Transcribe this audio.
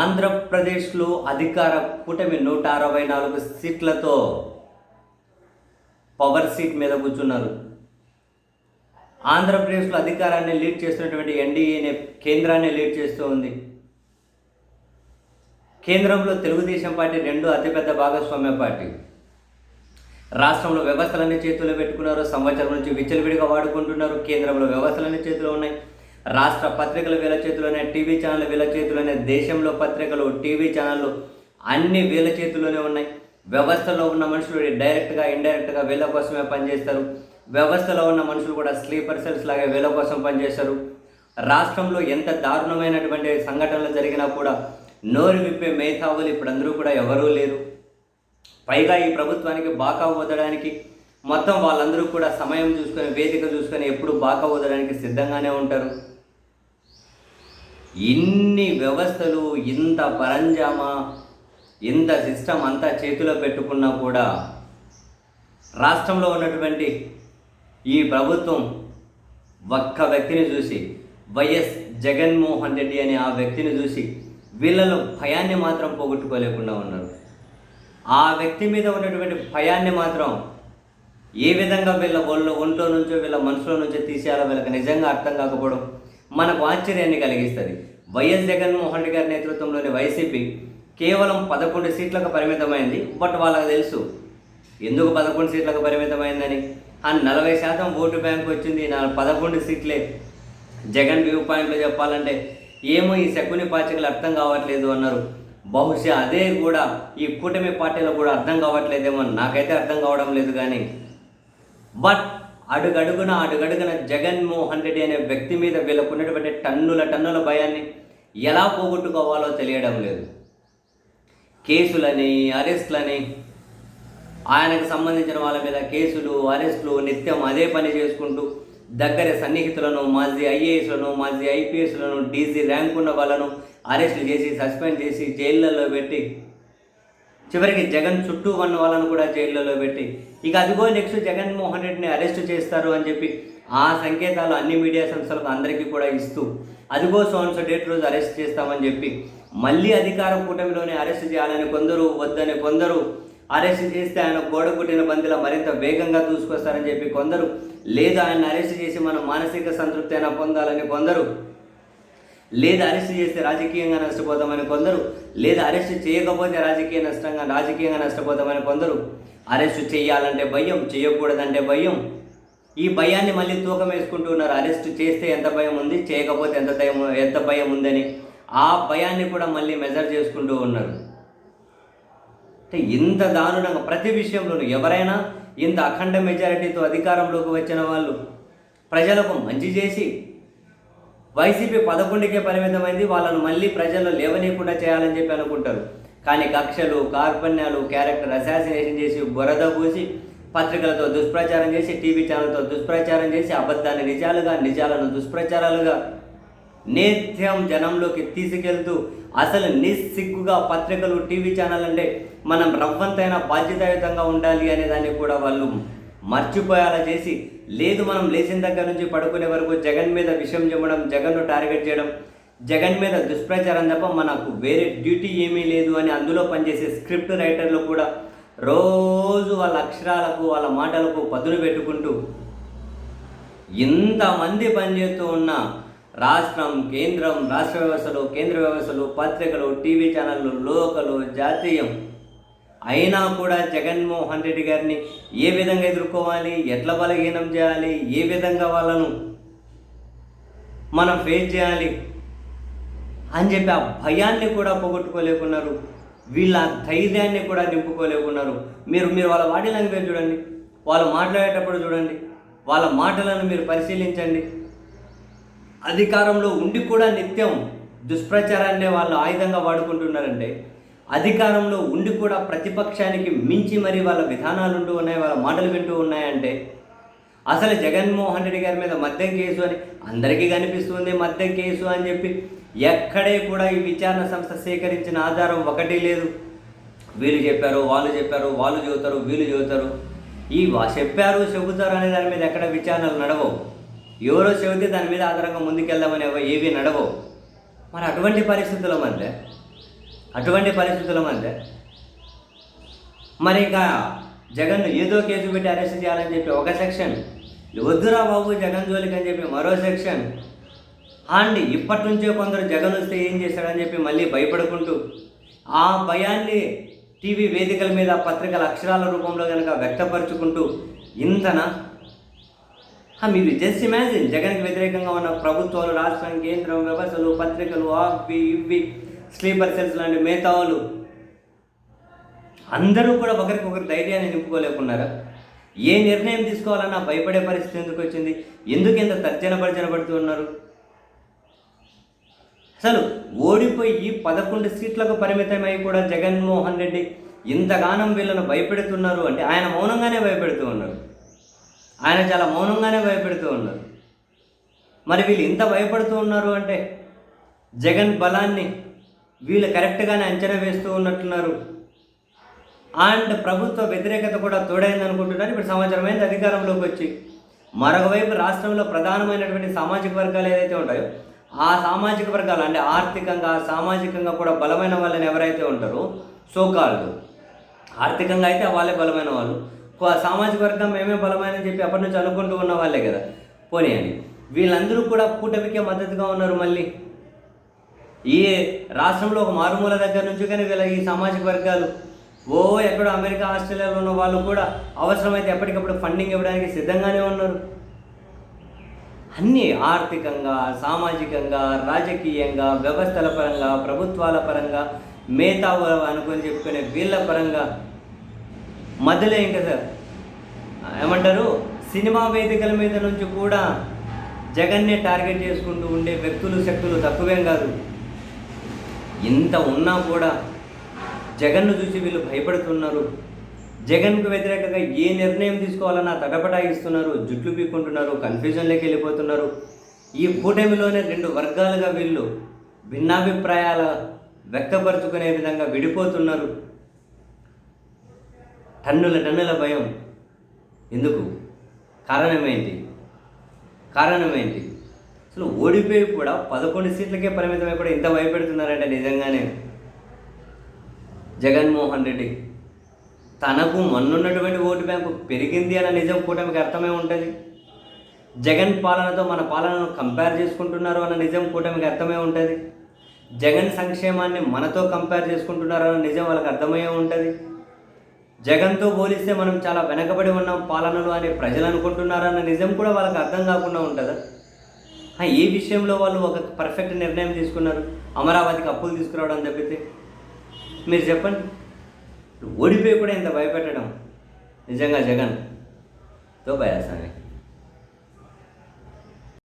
ఆంధ్రప్రదేశ్లో అధికార కూటమి 164 సీట్లతో పవర్ సీట్ మీద కూర్చున్నారు. ఆంధ్రప్రదేశ్లో అధికారాన్ని లీడ్ చేస్తున్నటువంటి ఎన్డీఏనే కేంద్రాన్ని లీడ్ చేస్తూ ఉంది. కేంద్రంలో తెలుగుదేశం పార్టీ రెండు అతిపెద్ద భాగస్వామ్య పార్టీ. రాష్ట్రంలో వ్యవస్థలన్నీ చేతుల్లో పెట్టుకున్నారు. సంవత్సరం నుంచి విచ్చలవిడిగా వాడుకుంటున్నారు. కేంద్రంలో వ్యవస్థలన్నీ చేతిలో ఉన్నాయి. రాష్ట్ర పత్రికలు వీళ్ళ చేతిలోనే, టీవీ ఛానల్ వీళ్ళ చేతిలోనే, దేశంలో పత్రికలు, టీవీ ఛానళ్ళు అన్నీ వీళ్ళ చేతిలోనే ఉన్నాయి. వ్యవస్థలో ఉన్న మనుషులు డైరెక్ట్గా ఇండైరెక్ట్గా వీళ్ళ కోసమే పనిచేస్తారు. వ్యవస్థలో ఉన్న మనుషులు కూడా స్లీపర్ సెల్స్ లాగా వీళ్ళ కోసం పనిచేస్తారు. రాష్ట్రంలో ఎంత దారుణమైనటువంటి సంఘటనలు జరిగినా కూడా నోరు విప్పే మేధావులు ఇప్పుడు అందరూ కూడా ఎవరూ లేరు. పైగా ఈ ప్రభుత్వానికి బాకా ఊదడానికి మొత్తం వాళ్ళందరూ కూడా సమయం చూసుకొని, వేదిక చూసుకొని ఎప్పుడు బాకా ఊదడానికి సిద్ధంగానే ఉంటారు. ఇన్ని వ్యవస్థలు, ఇంత పరంజామా, ఇంత సిస్టమ్ అంతా చేతిలో పెట్టుకున్నా కూడా రాష్ట్రంలో ఉన్నటువంటి ఈ ప్రభుత్వం ఒక్క వ్యక్తిని చూసి, వైఎస్ జగన్మోహన్ రెడ్డి అనే ఆ వ్యక్తిని చూసి వీళ్ళలో భయాన్ని మాత్రం పోగొట్టుకోలేకుండా ఉన్నారు. ఆ వ్యక్తి మీద ఉన్నటువంటి భయాన్ని మాత్రం ఏ విధంగా వీళ్ళ ఒంట్లో నుంచో వీళ్ళ మనసులో నుంచో తీసేయాలో వీళ్ళకి నిజంగా అర్థం కాకపోవడం మనకు ఆశ్చర్యాన్ని కలిగిస్తుంది. వైఎస్ జగన్మోహన్ రెడ్డి గారి నేతృత్వంలోని వైసీపీ కేవలం 11 సీట్లకు పరిమితమైంది. బట్ వాళ్ళకి తెలుసు ఎందుకు 11 సీట్లకు పరిమితమైందని. ఆ 40% ఓటు బ్యాంకు వచ్చింది. 11 సీట్లే. జగన్ వ్యూ పాయింట్లో చెప్పాలంటే ఏమో ఈ శకుని పాచికలు అర్థం కావట్లేదు అన్నారు. బహుశా అదే కూడా ఈ కూటమి పార్టీలో కూడా అర్థం కావట్లేదేమో, నాకైతే అర్థం కావడం లేదు. కానీ బట్ అడుగడుగున జగన్మోహన్ రెడ్డి అనే వ్యక్తి మీద వీళ్ళకు ఉన్నటువంటి టన్నుల భయాన్ని ఎలా పోగొట్టుకోవాలో తెలియడం లేదు. కేసులని, అరెస్టులని, ఆయనకు సంబంధించిన వాళ్ళ మీద కేసులు, అరెస్టులు నిత్యం అదే పని చేసుకుంటూ దగ్గర సన్నిహితులను, మాజీ ఐఏఎస్లను, మాజీ ఐపీఎస్లను, డీజీ ర్యాంక్ ఉన్న వాళ్ళను అరెస్టులు చేసి, సస్పెండ్ చేసి, జైళ్ళల్లో పెట్టి, చివరికి జగన్ చుట్టూ ఉన్న వాళ్ళను కూడా జైళ్ళలో పెట్టి, ఇక అదిగో నెక్స్ట్ జగన్మోహన్ రెడ్డిని అరెస్ట్ చేస్తారు అని చెప్పి ఆ సంకేతాలు అన్ని మీడియా సంస్థలకు అందరికీ కూడా ఇస్తూ, అదిగో సోన్సో డేట్ రోజు అరెస్ట్ చేస్తామని చెప్పి మళ్ళీ అధికార కూటమిలోనే అరెస్ట్ చేయాలని కొందరు, వద్దని కొందరు, అరెస్ట్ చేస్తే ఆయన గోడ కుట్టిన బంతిలా మరింత వేగంగా దూసుకొస్తారని చెప్పి కొందరు, లేదా ఆయన అరెస్ట్ చేసి మనం మానసిక సంతృప్తి అయినా పొందాలని కొందరు, లేదా అరెస్ట్ చేస్తే రాజకీయంగా నష్టపోతామని కొందరు, లేదా అరెస్ట్ చేయకపోతే రాజకీయంగా నష్టపోతామని కొందరు, అరెస్ట్ చేయాలంటే భయం, చేయకూడదంటే భయం. ఈ భయాన్ని మళ్ళీ తూకం వేసుకుంటూ ఉన్నారు. అరెస్ట్ చేస్తే ఎంత భయం ఉంది, చేయకపోతే ఎంత భయం ఉందని ఆ భయాన్ని కూడా మళ్ళీ మెజర్ చేసుకుంటూ ఉన్నారు. అంటే ఇంత దారుణంగా ప్రతి విషయంలోనూ ఎవరైనా ఇంత అఖండ మెజారిటీతో అధికారంలోకి వచ్చిన వాళ్ళు ప్రజలకు మంచి చేసి, వైసీపీ 11కే పరిమితమైంది, వాళ్ళను మళ్ళీ ప్రజల్లో లేవనీయకుండా చేయాలని చెప్పి అనుకుంటారు. కానీ కక్షలు, కార్పణ్యాలు, క్యారెక్టర్ అసాసినేషన్ చేసి, బురద పూసి, పత్రికలతో దుష్ప్రచారం చేసి, టీవీ ఛానల్తో దుష్ప్రచారం చేసి, అబద్ధాన్ని నిజాలుగా, నిజాలను దుష్ప్రచారాలుగా నిత్యం జనంలోకి తీసుకెళ్తూ, అసలు నిస్సిగ్గుగా పత్రికలు, టీవీ ఛానల్ అంటే మనం రవ్వంతైనా బాధ్యతాయుతంగా ఉండాలి అనే దాన్ని కూడా వాళ్ళు మర్చిపోయేలా చేసి, లేదు మనం లేచిన దగ్గర నుంచి పడుకునే వరకు జగన్ మీద విషయం చెప్పడం, జగన్ను టార్గెట్ చేయడం, జగన్ మీద దుష్ప్రచారం తప్ప మనకు వేరే డ్యూటీ ఏమీ లేదు అని అందులో పనిచేసే స్క్రిప్ట్ రైటర్లు కూడా రోజు వాళ్ళ అక్షరాలకు, వాళ్ళ మాటలకు పదును పెట్టుకుంటూ ఇంతమంది పనిచేస్తూ ఉన్న రాష్ట్రం, కేంద్రం, రాష్ట్ర వ్యవస్థలు, కేంద్ర వ్యవస్థలు, పత్రికలు, టీవీ ఛానళ్ళు, లోకలు, జాతీయం అయినా కూడా జగన్మోహన్ రెడ్డి గారిని ఏ విధంగా ఎదుర్కోవాలి, ఎట్లా బలహీనం చేయాలి, ఏ విధంగా వాళ్ళను మనం ఫేస్ చేయాలి అని చెప్పి ఆ భయాన్ని కూడా పోగొట్టుకోలేకున్నారు. వీళ్ళ ధైర్యాన్ని కూడా నింపుకోలేకున్నారు. మీరు వాళ్ళ బాడీ లాంగ్వేజ్ చూడండి, వాళ్ళు మాట్లాడేటప్పుడు చూడండి, వాళ్ళ మాటలను మీరు పరిశీలించండి. అధికారంలో ఉండి కూడా నిత్యం దుష్ప్రచారాన్ని వాళ్ళు ఆయుధంగా వాడుకుంటున్నారంటే, అధికారంలో ఉండి కూడా ప్రతిపక్షానికి మించి మరి వాళ్ళ విధానాలు ఉంటూ ఉన్నాయి, వాళ్ళ మాటలు వింటూ ఉన్నాయంటే, అసలు జగన్మోహన్ రెడ్డి గారి మీద మద్యం కేసు అని అందరికీ కనిపిస్తుంది. మద్యం కేసు అని చెప్పి ఎక్కడే కూడా ఈ విచారణ సంస్థ సేకరించిన ఆధారం ఒకటి లేదు. వీళ్ళు చెప్పారు, వాళ్ళు చెప్పారు, వాళ్ళు చెబుతారు, వీళ్ళు చెబుతారు. ఈ చెప్పారు, చెబుతారు అనే దాని మీద ఎక్కడ విచారణలు నడవవు. ఎవరో చెబితే దాని మీద ఆధారంగా ముందుకెళ్దామని ఏవి నడవవు. మరి అటువంటి పరిస్థితుల మధ్య అటువంటి పరిస్థితుల మధ్య మరి ఇక జగన్ ఏదో కేసు పెట్టి అరెస్ట్ చేయాలని చెప్పి ఒక సెక్షన్, వద్దురా బాబు జగన్ జోలికి అని చెప్పి మరో సెక్షన్, అండ్ ఇప్పటి నుంచే కొందరు జగన్ వస్తే ఏం చేశాడని చెప్పి మళ్ళీ భయపడుకుంటూ ఆ భయాన్ని టీవీ వేదికల మీద పత్రికల అక్షరాల రూపంలో కనుక వ్యక్తపరుచుకుంటూ ఇంతనా? మీరు జస్ట్ ఇమాజిన్, జగన్కి వ్యతిరేకంగా ఉన్న ప్రభుత్వాలు, రాష్ట్రం, కేంద్రం, వ్యవస్థలు, పత్రికలు, అవి ఇవి, స్లీపర్ సెల్స్ లాంటి మేధావులు అందరూ కూడా ఒకరికొకరు ధైర్యాన్ని నింపుకోలేకున్నారా? ఏ నిర్ణయం తీసుకోవాలన్నా భయపడే పరిస్థితి ఎందుకు వచ్చింది? ఎందుకు ఇంత తర్జన పడుతూ ఉన్నారు? అసలు ఓడిపోయి 11 సీట్లకు పరిమితమై కూడా జగన్మోహన్ రెడ్డి ఇంతగానం వీళ్ళను భయపెడుతున్నారు అంటే ఆయన మౌనంగానే భయపెడుతూ ఉన్నారు. ఆయన చాలా మౌనంగానే భయపెడుతూ ఉన్నారు. మరి వీళ్ళు ఇంత భయపడుతూ ఉన్నారు అంటే జగన్ బలాన్ని వీళ్ళు కరెక్ట్గానే అంచనా వేస్తూ ఉన్నట్లున్నారు. అండ్ ప్రభుత్వ వ్యతిరేకత కూడా తోడైంది అనుకుంటున్నారు. ఇప్పుడు సంవత్సరం అయింది అధికారంలోకి వచ్చి. మరొక వైపు రాష్ట్రంలో ప్రధానమైనటువంటి సామాజిక వర్గాలు ఏదైతే ఉంటాయో ఆ సామాజిక వర్గాలు అంటే ఆర్థికంగా, సామాజికంగా కూడా బలమైన వాళ్ళని ఎవరైతే ఉంటారో సోకాళ్ళు, ఆర్థికంగా అయితే వాళ్ళే బలమైన వాళ్ళు, సామాజిక వర్గం మేమే బలమైనని చెప్పి అప్పటి నుంచి అనుకుంటూ ఉన్న వాళ్ళే కదా పోనీ అని వీళ్ళందరూ కూడా కూటమికే మద్దతుగా ఉన్నారు. మళ్ళీ ఈ రాష్ట్రంలో ఒక మారుమూల దగ్గర నుంచి కానీ వీళ్ళ ఈ సామాజిక వర్గాలు ఎక్కడో అమెరికా, ఆస్ట్రేలియాలో ఉన్న వాళ్ళు కూడా అవసరమైతే ఎప్పటికప్పుడు ఫండింగ్ ఇవ్వడానికి సిద్ధంగానే ఉన్నారు. అన్నీ ఆర్థికంగా, సామాజికంగా, రాజకీయంగా, వ్యవస్థల పరంగా, ప్రభుత్వాల పరంగా, మేధావు అనుకొని చెప్పుకునే వీళ్ళ పరంగా మధ్యలో ఇంకా సార్ ఏమంటారు, సినిమా వేదికల మీద నుంచి కూడా జగన్నే టార్గెట్ చేసుకుంటూ ఉండే వ్యక్తులు, శక్తులు తక్కువేం కాదు. ఇంత ఉన్నా కూడా జగన్ను చూసి వీళ్ళు భయపడుతున్నారు. జగన్కు వ్యతిరేకంగా ఏ నిర్ణయం తీసుకోవాలన్నా తటపటాయిస్తున్నారు, జుట్లు పీక్కుంటున్నారు, కన్ఫ్యూజన్లోకి వెళ్ళిపోతున్నారు. ఈ కూటమిలోనే 2 వర్గాలుగా వీళ్ళు భిన్నాభిప్రాయాల వ్యక్తపరుచుకునే విధంగా విడిపోతున్నారు. టన్నుల భయం ఎందుకు? కారణం ఏంటి? అసలు ఓడిపోయి కూడా 11 సీట్లకే పరిమితమై కూడా ఇంత భయపెడుతున్నారంటే నిజంగానే జగన్మోహన్ రెడ్డి తనకు మొన్నున్నటువంటి ఓటు బ్యాంకు పెరిగింది అన్న నిజం కూటమికి అర్థమే ఉంటుంది. జగన్ పాలనతో మన పాలనను కంపేర్ చేసుకుంటున్నారు అన్న నిజం కూటమికి అర్థమే ఉంటుంది. జగన్ సంక్షేమాన్ని మనతో కంపేర్ చేసుకుంటున్నారు అన్న నిజం వాళ్ళకి అర్థమయ్యే ఉంటుంది. జగన్తో పోలిస్తే మనం చాలా వెనకబడి ఉన్నాం పాలనలు అని ప్రజలు అనుకుంటున్నారన్న నిజం కూడా వాళ్ళకి అర్థం కాకుండా ఉంటుందా? ఏ విషయంలో వాళ్ళు ఒక పర్ఫెక్ట్ నిర్ణయం తీసుకున్నారు? అమరావతికి అప్పులు తీసుకురావడం తప్పితే మీరు చెప్పండి. ఓడిపోయి కూడా ఇంత భయపెట్టడం నిజంగా జగన్తో భయాసాన్ని.